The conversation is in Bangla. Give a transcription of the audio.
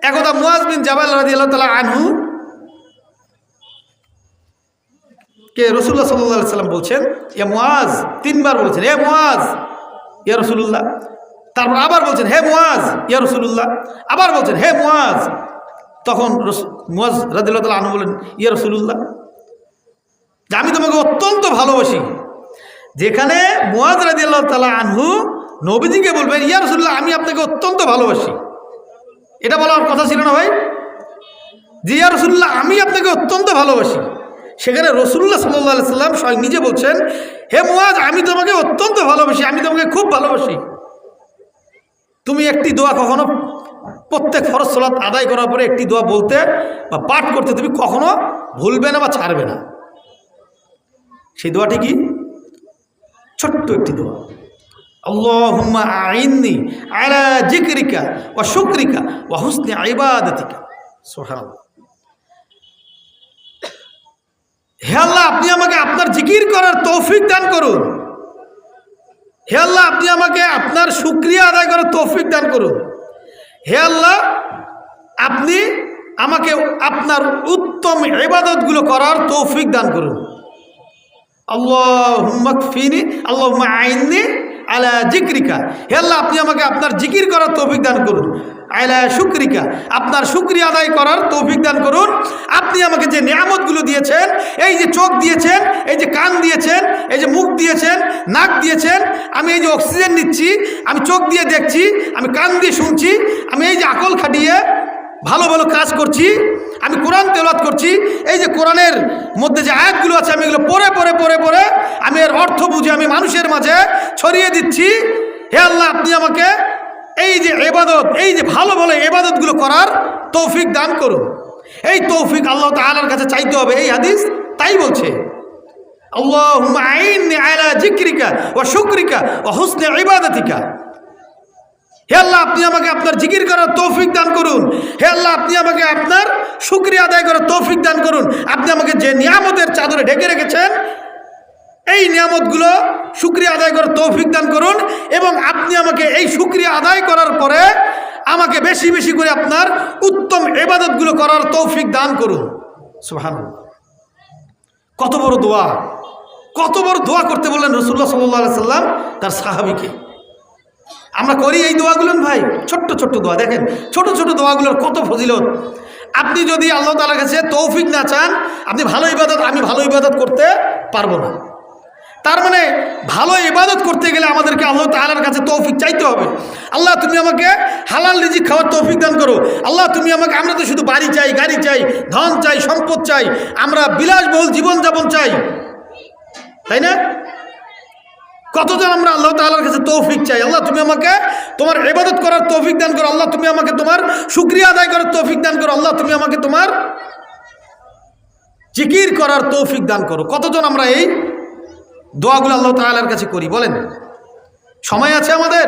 একদা মুয়াজ বিন জাবাল রাদিয়াল্লাহু তাআলা আনহু কে রাসূলুল্লাহ সাল্লাল্লাহু আলাইহি সাল্লাম বলছেন, এ মুয়াজ, তিনবার বলছেন হে মুয়াজ ইয়া রাসূলুল্লাহ, তারপর আবার বলছেন হে মুয়াজ ইয়া রাসূলুল্লাহ, আবার বলছেন হে মুয়াজ। তখন মুয়াজ রাদিয়াল্লাহু তাআলা আনহু বলেন, ইয়া রাসূলুল্লাহ, যে আমি তোমাকে অত্যন্ত ভালোবাসি। যেখানে মুয়াজ রাদিয়াল্লাহু তাআলা আনহু নবীজিকে বলবেন ইয়া রাসূলুল্লাহ, আমি আপনাকে অত্যন্ত ভালোবাসি, এটা বলার কথা ছিল না ভাই? জি ইয়া রাসূলুল্লাহ, আমি আপনাকে অত্যন্ত ভালোবাসি। সেখানে রাসূলুল্লাহ সাল্লাল্লাহু আলাইহি সাল্লাম স্বয়ং নিজে বলছেন, হে মুয়াজ, আমি তোমাকে অত্যন্ত ভালোবাসি, আমি তোমাকে খুব ভালোবাসি। তুমি একটি দোয়া কখনো প্রত্যেক ফরজ সালাত আদায় করার পরে একটি দোয়া বলতে বা পাঠ করতে তুমি কখনো ভুলবে না বা ছাড়বে না। সেই দোয়াটি কি? ছোট্ট একটি দোয়া, আল্লাহুম্মা আইন্নি আলা যিকরিকা ওয়া শুকরিকা ওয়া হুসনি ইবাদাতিকা। সুবহানাল্লাহ। হে আল্লাহ, আপনি আমাকে আপনার জিকির করার তৌফিক দান করুন। হে আল্লাহ, আপনি আমাকে আপনার শুকরিয়া আদায় করার তৌফিক দান করুন। হে আল্লাহ, আপনি আমাকে আপনার উত্তম ইবাদতগুলো করার তৌফিক দান করুন। আল্লাহুম্মা কফিনি আল্লাহুম্মা আইন্নি আলা যিকরিকা। হে আল্লাহ, আপনি আমাকে আপনার জিকির করার তৌফিক দান করুন। আলা শুকরিকা, আপনার শুকরিয়া আদায় করার তৌফিক দান করুন। আপনি আমাকে যে নিয়ামতগুলো দিয়েছেন, এই যে চোখ দিয়েছেন, এই যে কান দিয়েছেন, এই যে মুখ দিয়েছেন, নাক দিয়েছেন, আমি এই যে অক্সিজেন নিচ্ছি, আমি চোখ দিয়ে দেখছি, আমি কান দিয়ে শুনছি, আমি এই যে আকল খাটিয়ে ভালো ভালো কাজ করছি, আমি কোরআন তেলাওয়াত করছি, এই যে কোরআনের মধ্যে যে আয়াতগুলো আছে আমি এগুলো পড়ে পড়ে পড়ে পড়ে আমি এর অর্থ বুঝে আমি মানুষের মাঝে ছড়িয়ে দিচ্ছি। হে আল্লাহ, আপনি আমাকে এই যে ইবাদত, এই যে ভালো ভালো ইবাদতগুলো করার তৌফিক দান করুন। এই তৌফিক আল্লাহ তাআলার কাছে চাইতে হবে। এই হাদিস তাই বলছে, আল্লাহুম্মা আইন্নি আলা যিকরিকা ওয়া শুকরিকা ওয়া হুসনি ইবাদাতিকা। হে আল্লাহ, আপনি আমাকে আপনার জিকির করার তৌফিক দান করুন। হে আল্লাহ, আপনি আমাকে আপনার শুকরিয়া আদায় করার তৌফিক দান করুন। আপনি আমাকে যে নিয়ামতের চাদরে ঢেকে রেখেছেন, এই নিয়ামতগুলো শুকরিয়া আদায় করার তৌফিক দান করুন। এবং আপনি আমাকে এই শুকরিয়া আদায় করার পরে আমাকে বেশি বেশি করে আপনার উত্তম ইবাদতগুলো করার তৌফিক দান করুন। সুবহানাল্লাহ। কত বড় দোয়া, কত বড় দোয়া করতে বললেন রাসূলুল্লাহ সাল্লাল্লাহু আলাইহি সাল্লাম তার সাহাবীকে। আমরা করি এই দোয়াগুলো ভাই, ছোট্ট ছোট্ট দোয়া। দেখেন ছোট ছোট দোয়াগুলোর কত ফজিলত। আপনি যদি আল্লাহ তাআলার কাছে তৌফিক না চান, আপনি ভালো ইবাদত, আমি ভালো ইবাদত করতে পারবো না। তার মানে ভালো ইবাদত করতে গেলে আমাদেরকে আল্লাহ তাআলার কাছে তৌফিক চাইতে হবে। আল্লাহ, তুমি আমাকে হালাল রিজিক খাওয়ার তৌফিক দান করো। আল্লাহ, তুমি আমাকে, আমরা তো শুধু বাড়ি চাই, গাড়ি চাই, ধন চাই, সম্পদ চাই, আমরা বিলাসবহুল জীবনযাপন চাই, তাই না? কতজন আমরা আল্লাহ তাআলার কাছে তৌফিক চাই, আল্লাহ তুমি আমাকে তোমার ইবাদত করার তৌফিক দান করো, আল্লাহ তুমি আমাকে তোমার শুকরিয়া আদায় করার তৌফিক দান করো, আল্লাহ তুমি আমাকে তোমার জিকির করার তৌফিক দান করো। কতজন আমরা এই দোয়াগুলো আল্লাহ তাআলার কাছে করি বলেন? সময় আছে আমাদের?